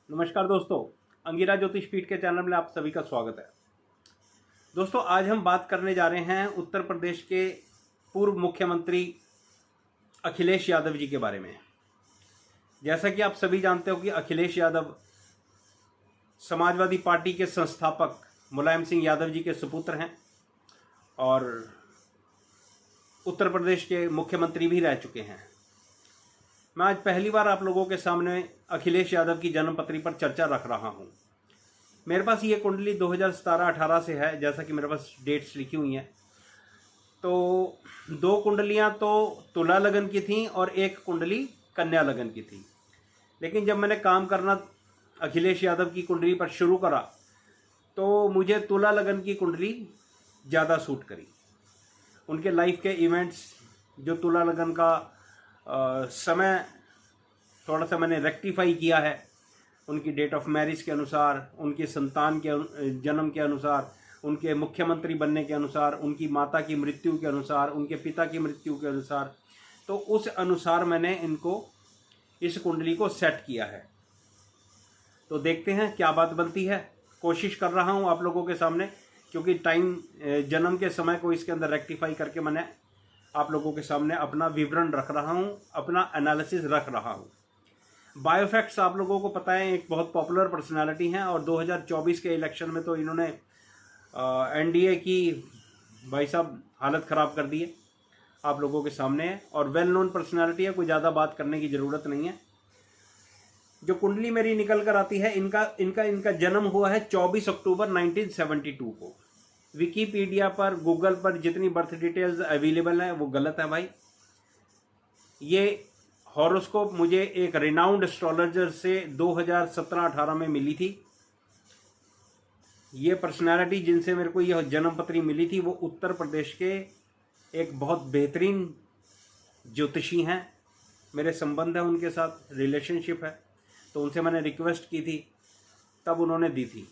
नमस्कार दोस्तों, अंगिरा ज्योतिष पीठ के चैनल में आप सभी का स्वागत है। दोस्तों, आज हम बात करने जा रहे हैं उत्तर प्रदेश के पूर्व मुख्यमंत्री अखिलेश यादव जी के बारे में। जैसा कि आप सभी जानते हो कि अखिलेश यादव समाजवादी पार्टी के संस्थापक मुलायम सिंह यादव जी के सुपुत्र हैं और उत्तर प्रदेश के मुख्यमंत्री भी रह चुके हैं। मैं आज पहली बार आप लोगों के सामने अखिलेश यादव की जन्मपत्री पर चर्चा रख रहा हूं। मेरे पास ये कुंडली 2017-18 से है, जैसा कि मेरे पास डेट्स लिखी हुई हैं। तो दो कुंडलियां तो तुला लगन की थीं और एक कुंडली कन्या लगन की थी। लेकिन जब मैंने काम करना अखिलेश यादव की कुंडली पर शुरू करा तो मुझे तुला लगन की कुंडली ज़्यादा सूट करी। उनके लाइफ के इवेंट्स, जो तुला लगन का समय थोड़ा सा मैंने रेक्टिफाई किया है, उनकी डेट ऑफ मैरिज के अनुसार, उनके संतान के जन्म के अनुसार, उनके मुख्यमंत्री बनने के अनुसार, उनकी माता की मृत्यु के अनुसार, उनके पिता की मृत्यु के अनुसार, तो उस अनुसार मैंने इस कुंडली को सेट किया है। तो देखते हैं क्या बात बनती है। कोशिश कर रहा हूं आप लोगों के सामने, क्योंकि जन्म के समय को इसके अंदर रेक्टिफाई करके मैंने आप लोगों के सामने अपना विवरण रख रहा हूं, अपना एनालिसिस रख रहा हूं। बायोफैक्ट्स आप लोगों को पता है एक बहुत पॉपुलर पर्सनालिटी हैं और 2024 के इलेक्शन में तो इन्होंने एनडीए की भाई साहब हालत ख़राब कर दी है, आप लोगों के सामने है और वेल नोन पर्सनालिटी है, कोई ज़्यादा बात करने की ज़रूरत नहीं है। जो कुंडली मेरी निकल कर आती है, इनका जन्म हुआ है 24 अक्टूबर 1972 को। विकीपीडिया पर, गूगल पर जितनी बर्थ डिटेल्स अवेलेबल हैं वो गलत है भाई। ये हॉरोस्कोप मुझे एक रिनाउंड एस्ट्रोलॉजर से 2017-18 में मिली थी। ये पर्सनालिटी जिनसे मेरे को यह जन्मपत्री मिली थी वो उत्तर प्रदेश के एक बहुत बेहतरीन ज्योतिषी हैं। मेरे संबंध है उनके साथ, रिलेशनशिप है, तो उनसे मैंने रिक्वेस्ट की थी, तब उन्होंने दी थी।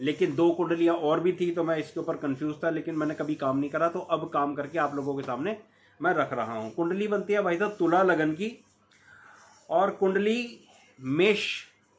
लेकिन दो कुंडलियाँ और भी थी तो मैं इसके ऊपर कंफ्यूज था, लेकिन मैंने कभी काम नहीं करा, तो अब काम करके आप लोगों के सामने मैं रख रहा हूँ। कुंडली बनती है भाई साहब तुला लगन की और कुंडली मेष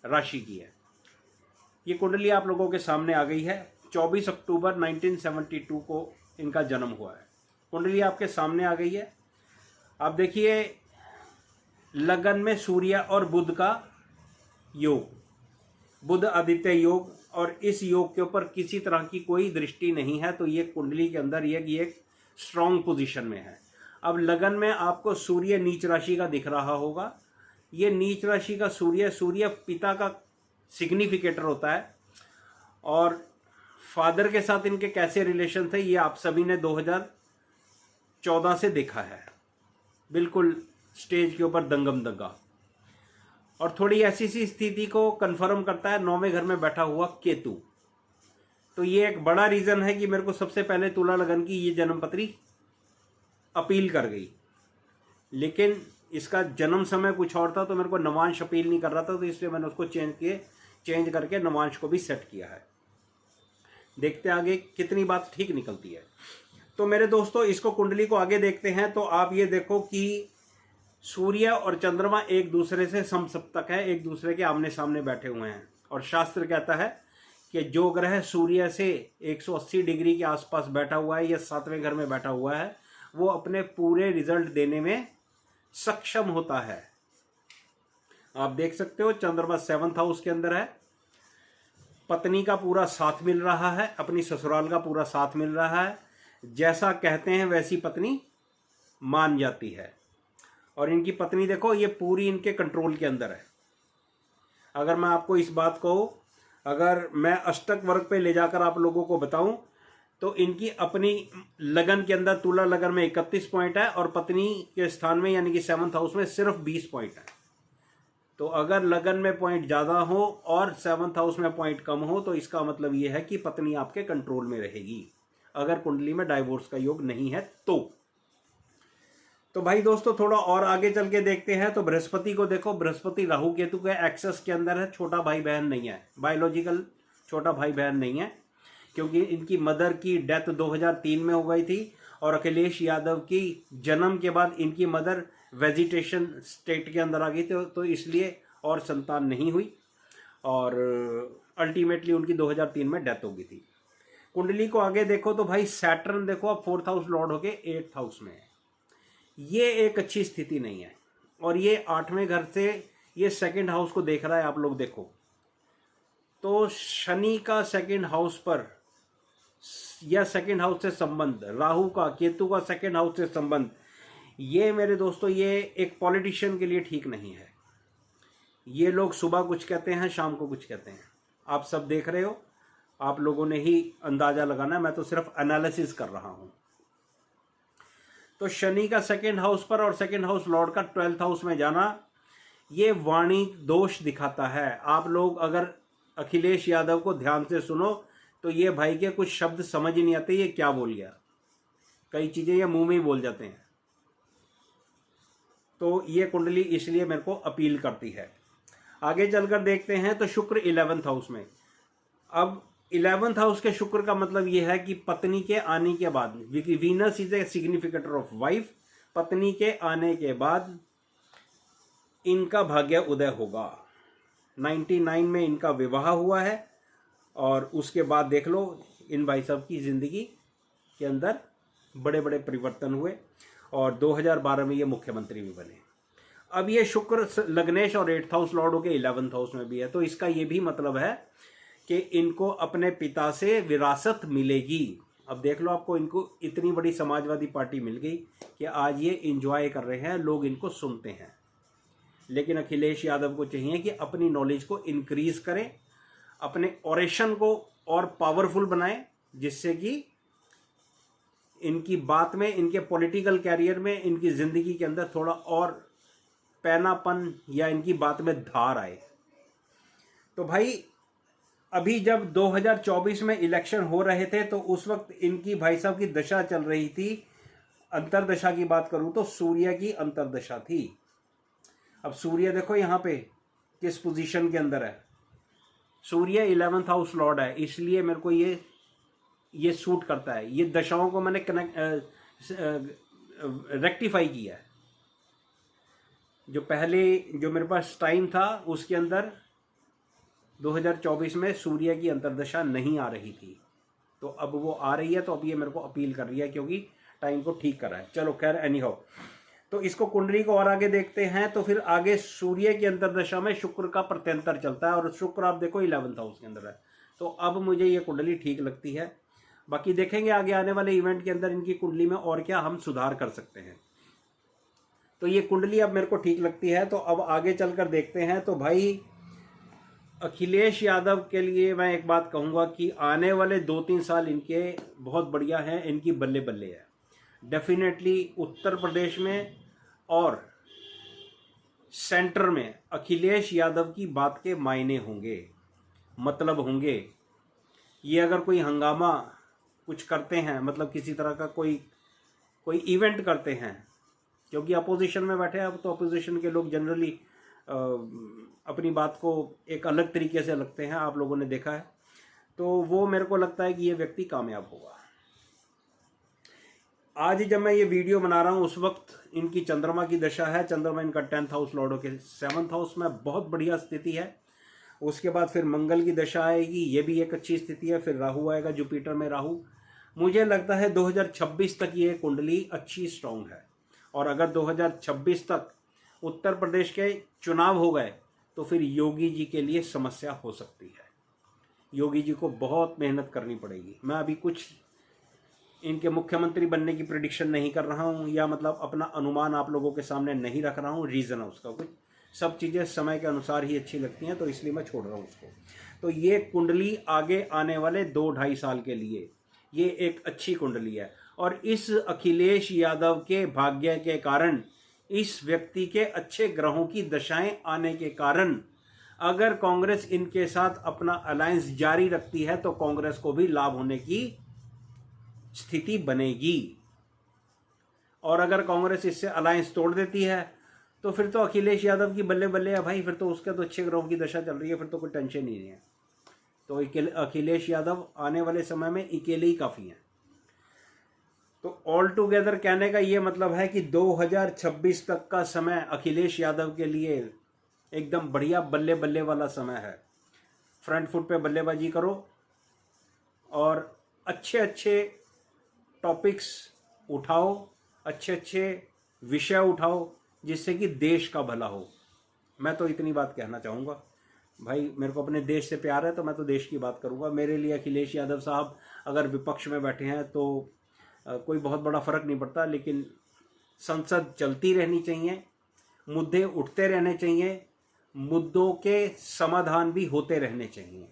राशि की है। ये कुंडली आप लोगों के सामने आ गई है। 24 अक्टूबर 1972 को इनका जन्म हुआ है। कुंडली आपके सामने आ गई है। आप देखिए, लगन में सूर्य और बुध का योग, बुध आदित्य योग, और इस योग के ऊपर किसी तरह की कोई दृष्टि नहीं है, तो ये कुंडली के अंदर ये एक स्ट्रॉन्ग पोजीशन में है। अब लगन में आपको सूर्य नीच राशि का दिख रहा होगा। ये नीच राशि का सूर्य पिता का सिग्निफिकेटर होता है और फादर के साथ इनके कैसे रिलेशन थे ये आप सभी ने 2014 से देखा है, बिल्कुल स्टेज के ऊपर दंगम दंगा। और थोड़ी ऐसी सी स्थिति को कंफर्म करता है 9वें घर में बैठा हुआ केतु। तो ये एक बड़ा रीज़न है कि मेरे को सबसे पहले तुला लगन की ये जन्मपत्री अपील कर गई। लेकिन इसका जन्म समय कुछ और था, तो मेरे को नवांश अपील नहीं कर रहा था, तो इसलिए मैंने उसको चेंज करके नवांश को भी सेट किया है। देखते आगे कितनी बात ठीक निकलती है। तो मेरे दोस्तों, इसको कुंडली को आगे देखते हैं। तो आप ये देखो कि सूर्य और चंद्रमा एक दूसरे से समसप्तक है, एक दूसरे के आमने सामने बैठे हुए हैं। और शास्त्र कहता है कि जो ग्रह सूर्य से 180 डिग्री के आसपास बैठा हुआ है या 7वें घर में बैठा हुआ है, वो अपने पूरे रिजल्ट देने में सक्षम होता है। आप देख सकते हो, चंद्रमा 7th हाउस के अंदर है। पत्नी का पूरा साथ मिल रहा है, अपनी ससुराल का पूरा साथ मिल रहा है। जैसा कहते हैं वैसी पत्नी मान जाती है। और इनकी पत्नी देखो, ये पूरी इनके कंट्रोल के अंदर है। अगर मैं आपको इस बात को, अगर मैं अष्टक वर्ग पे ले जाकर आप लोगों को बताऊं, तो इनकी अपनी लगन के अंदर तुला लगन में 31 पॉइंट है और पत्नी के स्थान में यानी कि 7th हाउस में सिर्फ 20 पॉइंट है। तो अगर लगन में पॉइंट ज़्यादा हो और 7th हाउस में पॉइंट कम हो, तो इसका मतलब ये है कि पत्नी आपके कंट्रोल में रहेगी, अगर कुंडली में डाइवोर्स का योग नहीं है तो भाई दोस्तों, थोड़ा और आगे चल के देखते हैं। तो बृहस्पति को देखो, बृहस्पति राहु केतु के एक्सेस के अंदर है। छोटा भाई बहन नहीं है, बायोलॉजिकल छोटा भाई बहन नहीं है, क्योंकि इनकी मदर की डेथ 2003 में हो गई थी और अखिलेश यादव की जन्म के बाद इनकी मदर वेजिटेशन स्टेट के अंदर आ गई थी, तो इसलिए और संतान नहीं हुई और अल्टीमेटली उनकी 2003 में डेथ हो गई थी। कुंडली को आगे देखो तो भाई सैटर्न देखो अब 4th हाउस लॉर्ड होके 8th हाउस में है। ये एक अच्छी स्थिति नहीं है। और ये 8वें घर से ये 2nd हाउस को देख रहा है। आप लोग देखो तो शनि का 2nd हाउस पर या 2nd हाउस से संबंध, राहु का, केतु का 2nd हाउस से संबंध, ये मेरे दोस्तों ये एक पॉलिटिशियन के लिए ठीक नहीं है। ये लोग सुबह कुछ कहते हैं, शाम को कुछ कहते हैं। आप सब देख रहे हो, आप लोगों ने ही अंदाजा लगाना है, मैं तो सिर्फ एनालिसिस कर रहा हूं। तो शनि का 2nd हाउस पर और 2nd हाउस लॉर्ड का 12th हाउस में जाना, ये वाणी दोष दिखाता है। आप लोग अगर अखिलेश यादव को ध्यान से सुनो तो ये भाई के कुछ शब्द समझ ही नहीं आते, ये क्या बोल गया। कई चीजें ये मुंह में ही बोल जाते हैं। तो ये कुंडली इसलिए मेरे को अपील करती है। आगे चलकर देखते हैं तो शुक्र 11th हाउस में। अब 11th हाउस के शुक्र का मतलब यह है कि पत्नी के आने के बाद, Venus is a significator of wife, पत्नी के आने के बाद इनका भाग्य उदय होगा। 99 में इनका विवाह हुआ है और उसके बाद देख लो इन भाई साहब की जिंदगी के अंदर बड़े बड़े परिवर्तन हुए और 2012 में ये मुख्यमंत्री भी बने। अब ये शुक्र लग्नेश और 8th हाउस लॉर्ड होके 11th हाउस में भी है। तो इसका ये भी मतलब है कि इनको अपने पिता से विरासत मिलेगी। अब देख लो, आपको इनको इतनी बड़ी समाजवादी पार्टी मिल गई कि आज ये इंजॉय कर रहे हैं, लोग इनको सुनते हैं। लेकिन अखिलेश यादव को चाहिए कि अपनी नॉलेज को इंक्रीज करें, अपने ऑरेशन को और पावरफुल बनाएं, जिससे कि इनकी बात में, इनके पॉलिटिकल कैरियर में, इनकी ज़िंदगी के अंदर थोड़ा और पैनापन या इनकी बात में धार आए। तो भाई अभी जब 2024 में इलेक्शन हो रहे थे तो उस वक्त इनकी भाई साहब की दशा चल रही थी। अंतरदशा की बात करूं तो सूर्य की अंतरदशा थी। अब सूर्य देखो यहाँ पे किस पोजीशन के अंदर है। सूर्य 11th हाउस लॉर्ड है, इसलिए मेरे को ये सूट करता है। ये दशाओं को मैंने रेक्टिफाई किया है। जो पहले जो मेरे पास टाइम था उसके अंदर 2024 में सूर्य की अंतर्दशा नहीं आ रही थी, तो अब वो आ रही है। तो अब ये मेरे को अपील कर रही है क्योंकि टाइम को ठीक करा है। चलो खैर, एनी हाउ, तो इसको कुंडली को और आगे देखते हैं। तो फिर आगे सूर्य की अंतर्दशा में शुक्र का प्रत्यंतर चलता है और शुक्र आप देखो 11th हाउस के अंदर है। तो अब मुझे ये कुंडली ठीक लगती है। बाकी देखेंगे आगे आने वाले इवेंट के अंदर इनकी कुंडली में और क्या हम सुधार कर सकते हैं। तो ये कुंडली अब मेरे को ठीक लगती है। तो अब आगे चलकर देखते हैं। तो भाई अखिलेश यादव के लिए मैं एक बात कहूँगा कि आने वाले 2-3 साल इनके बहुत बढ़िया हैं, इनकी बल्ले बल्ले है। डेफिनेटली उत्तर प्रदेश में और सेंटर में अखिलेश यादव की बात के मायने होंगे, मतलब होंगे। ये अगर कोई हंगामा कुछ करते हैं, मतलब किसी तरह का कोई इवेंट करते हैं, क्योंकि अपोजिशन में बैठे हैं, अब तो अपोजिशन के लोग जनरली अपनी बात को एक अलग तरीके से लगते हैं, आप लोगों ने देखा है। तो वो मेरे को लगता है कि ये व्यक्ति कामयाब होगा। आज जब मैं ये वीडियो बना रहा हूँ उस वक्त इनकी चंद्रमा की दशा है। चंद्रमा इनका 10th हाउस लॉर्ड होके 7th हाउस में बहुत बढ़िया स्थिति है। उसके बाद फिर मंगल की दशा आएगी, ये भी एक अच्छी स्थिति है। फिर राहु आएगा, जुपिटर में राहु। मुझे लगता है 2026 तक ये कुंडली अच्छी स्ट्रांग है। और अगर 2026 तक उत्तर प्रदेश के चुनाव हो गए तो फिर योगी जी के लिए समस्या हो सकती है। योगी जी को बहुत मेहनत करनी पड़ेगी। मैं अभी कुछ इनके मुख्यमंत्री बनने की प्रेडिक्शन नहीं कर रहा हूँ, या मतलब अपना अनुमान आप लोगों के सामने नहीं रख रहा हूँ। रीज़न है उसका कुछ, सब चीज़ें समय के अनुसार ही अच्छी लगती हैं, तो इसलिए मैं छोड़ रहा हूँ उसको। तो ये कुंडली आगे आने वाले 2-2.5 साल के लिए ये एक अच्छी कुंडली है। और इस अखिलेश यादव के भाग्य के कारण, इस व्यक्ति के अच्छे ग्रहों की दशाएं आने के कारण, अगर कांग्रेस इनके साथ अपना अलायंस जारी रखती है तो कांग्रेस को भी लाभ होने की स्थिति बनेगी। और अगर कांग्रेस इससे अलायंस तोड़ देती है तो फिर तो अखिलेश यादव की बल्ले बल्ले है भाई। फिर तो उसके तो अच्छे ग्रहों की दशा चल रही है, फिर तो कोई टेंशन ही नहीं है। तो अखिलेश यादव आने वाले समय में अकेले ही काफ़ी हैं। तो ऑल टुगेदर कहने का ये मतलब है कि 2026 तक का समय अखिलेश यादव के लिए एकदम बढ़िया बल्ले बल्ले वाला समय है। फ्रंट फुट पे बल्लेबाजी करो और अच्छे अच्छे टॉपिक्स उठाओ, अच्छे अच्छे विषय उठाओ जिससे कि देश का भला हो। मैं तो इतनी बात कहना चाहूँगा। भाई मेरे को अपने देश से प्यार है तो मैं तो देश की बात करूँगा। मेरे लिए अखिलेश यादव साहब अगर विपक्ष में बैठे हैं तो कोई बहुत बड़ा फ़र्क नहीं पड़ता, लेकिन संसद चलती रहनी चाहिए, मुद्दे उठते रहने चाहिए, मुद्दों के समाधान भी होते रहने चाहिए।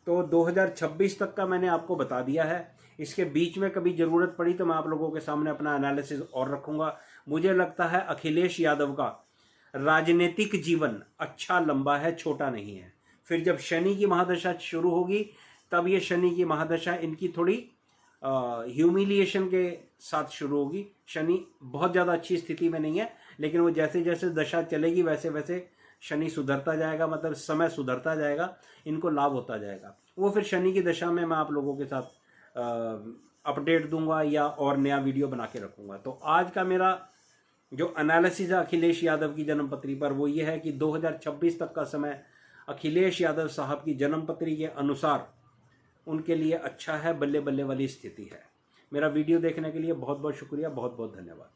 तो 2026 तक का मैंने आपको बता दिया है। इसके बीच में कभी ज़रूरत पड़ी तो मैं आप लोगों के सामने अपना एनालिसिस और रखूँगा। मुझे लगता है अखिलेश यादव का राजनीतिक जीवन अच्छा लंबा है, छोटा नहीं है। फिर जब शनि की महादशा शुरू होगी तब ये शनि की महादशा इनकी थोड़ी ह्यूमिलिएशन के साथ शुरू होगी। शनि बहुत ज़्यादा अच्छी स्थिति में नहीं है, लेकिन वो जैसे जैसे दशा चलेगी वैसे वैसे शनि सुधरता जाएगा, मतलब समय सुधरता जाएगा, इनको लाभ होता जाएगा। वो फिर शनि की दशा में मैं आप लोगों के साथ अपडेट दूंगा या और नया वीडियो बना के रखूँगा। तो आज का मेरा जो एनालिसिस है अखिलेश यादव की जन्मपत्री पर वो ये है कि 2026 तक का समय अखिलेश यादव साहब की जन्मपत्री के अनुसार उनके लिए अच्छा है, बल्ले बल्ले वाली स्थिति है। मेरा वीडियो देखने के लिए बहुत बहुत शुक्रिया, बहुत बहुत धन्यवाद।